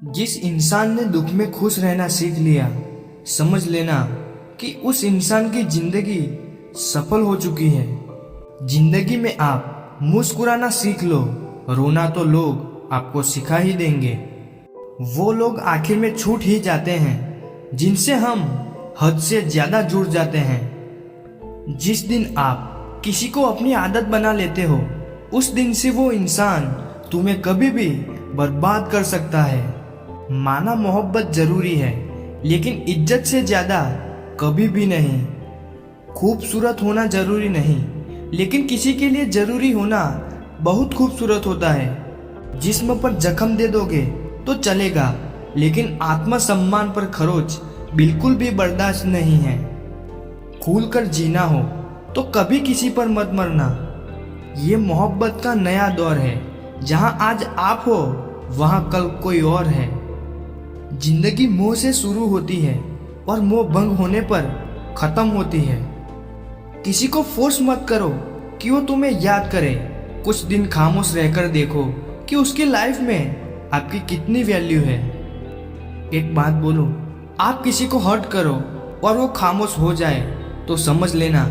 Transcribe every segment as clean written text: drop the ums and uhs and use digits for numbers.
जिस इंसान ने दुख में खुश रहना सीख लिया, समझ लेना कि उस इंसान की जिंदगी सफल हो चुकी है। जिंदगी में आप मुस्कुराना सीख लो, रोना तो लोग आपको सिखा ही देंगे। वो लोग आखिर में छूट ही जाते हैं जिनसे हम हद से ज्यादा जुड़ जाते हैं। जिस दिन आप किसी को अपनी आदत बना लेते हो, उस दिन से वो इंसान तुम्हें कभी भी बर्बाद कर सकता है। माना मोहब्बत जरूरी है, लेकिन इज्जत से ज्यादा कभी भी नहीं। खूबसूरत होना जरूरी नहीं, लेकिन किसी के लिए जरूरी होना बहुत खूबसूरत होता है। जिस्म पर जख्म दे दोगे तो चलेगा, लेकिन आत्मसम्मान पर खरोच बिल्कुल भी बर्दाश्त नहीं है। खुल कर जीना हो तो कभी किसी पर मत मरना। ये मोहब्बत का नया दौर है, जहां आज आप हो वहां कल कोई और है। जिंदगी मोह से शुरू होती है और मोह भंग होने पर खत्म होती है। किसी को फोर्स मत करो कि वो तुम्हें याद करे। कुछ दिन खामोश रहकर देखो कि उसकी लाइफ में आपकी कितनी वैल्यू है। एक बात बोलो, आप किसी को हर्ट करो और वो खामोश हो जाए तो समझ लेना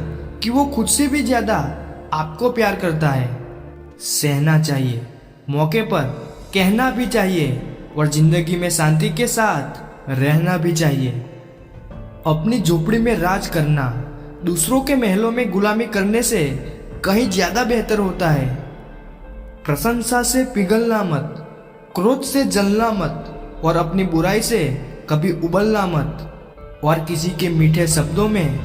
कि वो खुद से भी ज्यादा आपको प्यार करता है। सहना चाहिए, मौके पर कहना भी चाहिए, और जिंदगी में शांति के साथ रहना भी चाहिए। अपनी झोपड़ी में राज करना दूसरों के महलों में गुलामी करने से कहीं ज्यादा बेहतर होता है। प्रशंसा से पिघलना मत, क्रोध से जलना मत, और अपनी बुराई से कभी उबलना मत, और किसी के मीठे शब्दों में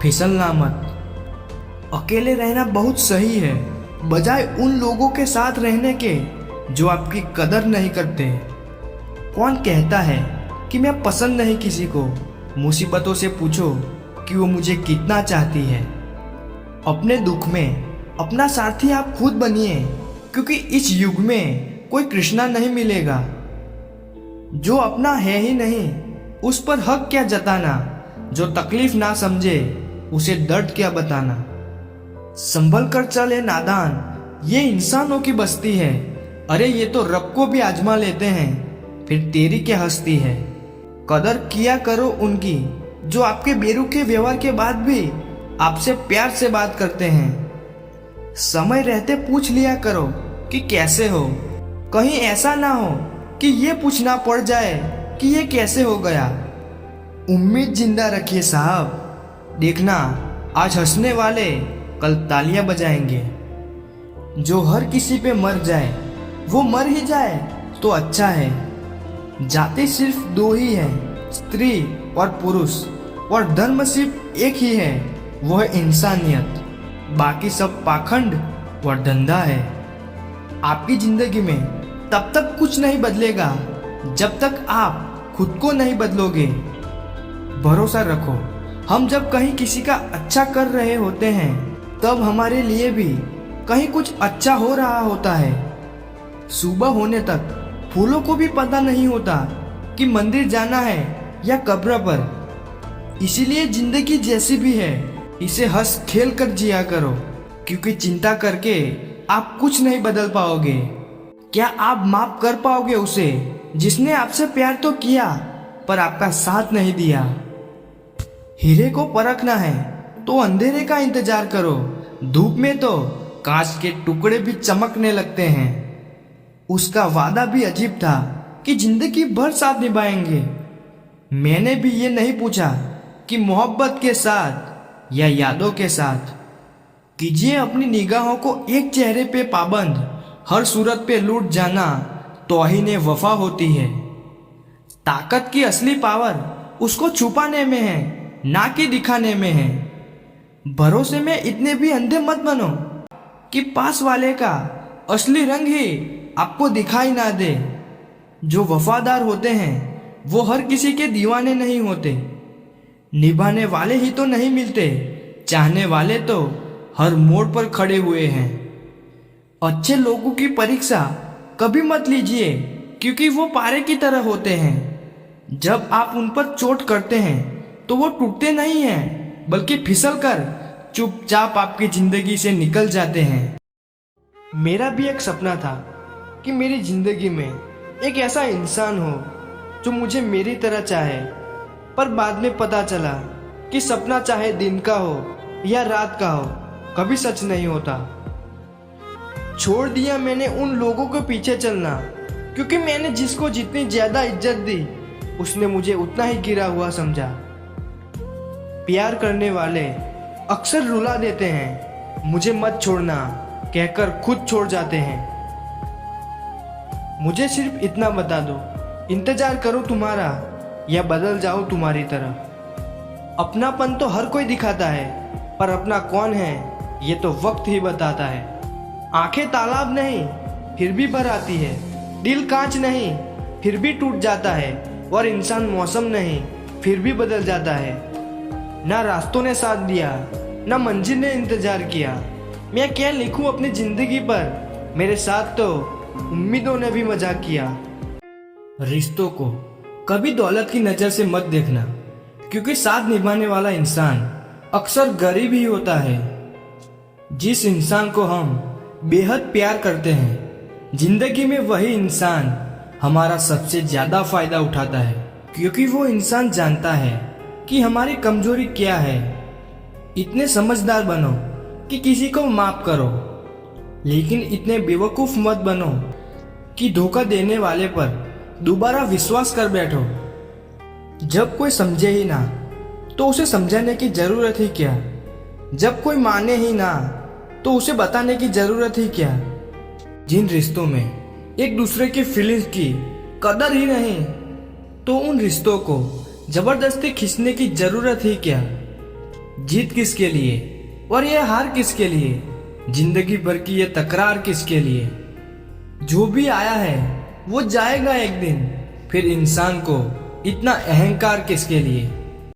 फिसलना मत। अकेले रहना बहुत सही है, बजाय उन लोगों के साथ रहने के जो आपकी कदर नहीं करते। कौन कहता है कि मैं पसंद नहीं किसी को? मुसीबतों से पूछो कि वो मुझे कितना चाहती है। अपने दुख में अपना साथी आप खुद बनिए, क्योंकि इस युग में कोई कृष्णा नहीं मिलेगा। जो अपना है ही नहीं, उस पर हक क्या जताना। जो तकलीफ ना समझे, उसे दर्द क्या बताना। संभल कर चले नादान, ये इंसानों की बस्ती है। अरे ये तो रब को भी आजमा लेते हैं, फिर तेरी क्या हस्ती है। कदर किया करो उनकी जो आपके बेरुखे व्यवहार के बाद भी आपसे प्यार से बात करते हैं। समय रहते पूछ लिया करो कि कैसे हो, कहीं ऐसा ना हो कि ये पूछना पड़ जाए कि ये कैसे हो गया। उम्मीद जिंदा रखिए साहब, देखना आज हंसने वाले कल तालियां बजाएंगे। जो हर किसी पे मर जाए वो मर ही जाए तो अच्छा है। जाति सिर्फ दो ही है, स्त्री और पुरुष, और धर्म सिर्फ एक ही है, वो है इंसानियत। बाकी सब पाखंड और धंधा है। आपकी जिंदगी में तब तक कुछ नहीं बदलेगा जब तक आप खुद को नहीं बदलोगे। भरोसा रखो, हम जब कहीं किसी का अच्छा कर रहे होते हैं, तब हमारे लिए भी कहीं कुछ अच्छा हो रहा होता है। सुबह होने तक फूलों को भी पता नहीं होता कि मंदिर जाना है या कब्र पर। इसीलिए जिंदगी जैसी भी है, इसे हंस खेल कर जिया करो, क्योंकि चिंता करके आप कुछ नहीं बदल पाओगे। क्या आप माफ कर पाओगे उसे जिसने आपसे प्यार तो किया पर आपका साथ नहीं दिया? हीरे को परखना है तो अंधेरे का इंतजार करो। धूप में तो कांच के टुकड़े भी चमकने लगते हैं। उसका वादा भी अजीब था कि जिंदगी भर साथ निभाएंगे। मैंने भी ये नहीं पूछा कि मोहब्बत के साथ या यादों के साथ। कीजिए अपनी निगाहों को एक चेहरे पे पाबंद, हर सूरत पे लूट जाना तौहीन वफा होती है। ताकत की असली पावर उसको छुपाने में है, ना कि दिखाने में है। भरोसे में इतने भी अंधे मत बनो कि पास वाले का असली रंग ही आपको दिखाई ना दे। जो वफादार होते हैं वो हर किसी के दीवाने नहीं होते। निभाने वाले ही तो नहीं मिलते, चाहने वाले तो हर मोड़ पर खड़े हुए हैं। अच्छे लोगों की परीक्षा कभी मत लीजिए, क्योंकि वो पारे की तरह होते हैं। जब आप उन पर चोट करते हैं तो वो टूटते नहीं हैं, बल्कि फिसल कर चुपचाप आपकी जिंदगी से निकल जाते हैं। मेरा भी एक सपना था कि मेरी जिंदगी में एक ऐसा इंसान हो जो मुझे मेरी तरह चाहे, पर बाद में पता चला कि सपना चाहे दिन का हो या रात का हो, कभी सच नहीं होता। छोड़ दिया मैंने उन लोगों के पीछे चलना, क्योंकि मैंने जिसको जितनी ज्यादा इज्जत दी उसने मुझे उतना ही गिरा हुआ समझा। प्यार करने वाले अक्सर रुला देते हैं, मुझे मत छोड़ना कहकर खुद छोड़ जाते हैं। मुझे सिर्फ इतना बता दो, इंतजार करूं तुम्हारा या बदल जाऊं तुम्हारी तरह। अपनापन तो हर कोई दिखाता है, पर अपना कौन है ये तो वक्त ही बताता है। आंखें तालाब नहीं फिर भी भर आती है, दिल कांच नहीं फिर भी टूट जाता है, और इंसान मौसम नहीं फिर भी बदल जाता है। ना रास्तों ने साथ दिया, ना मंजिल ने इंतजार किया। मैं क्या लिखूं अपनी जिंदगी पर, मेरे साथ तो उम्मीदों ने भी मजाक किया। रिश्तों को कभी दौलत की नजर से मत देखना, क्योंकि साथ निभाने वाला इंसान अक्सर गरीब ही होता है। जिस इंसान को हम बेहद प्यार करते हैं, जिंदगी में वही इंसान हमारा सबसे ज्यादा फायदा उठाता है, क्योंकि वो इंसान जानता है कि हमारी कमजोरी क्या है। इतने समझदार बनो कि किसी को माफ करो, लेकिन इतने बेवकूफ मत बनो कि धोखा देने वाले पर दोबारा विश्वास कर बैठो। जब कोई समझे ही ना तो उसे समझाने की जरूरत ही क्या। जब कोई माने ही ना तो उसे बताने की जरूरत ही क्या। जिन रिश्तों में एक दूसरे की फीलिंग्स की कदर ही नहीं, तो उन रिश्तों को जबरदस्ती खींचने की जरूरत ही क्या। जीत किसके लिए और ये हार किसके लिए, जिंदगी भर की ये तकरार किसके लिए। जो भी आया है वो जाएगा एक दिन, फिर इंसान को इतना अहंकार किसके लिए।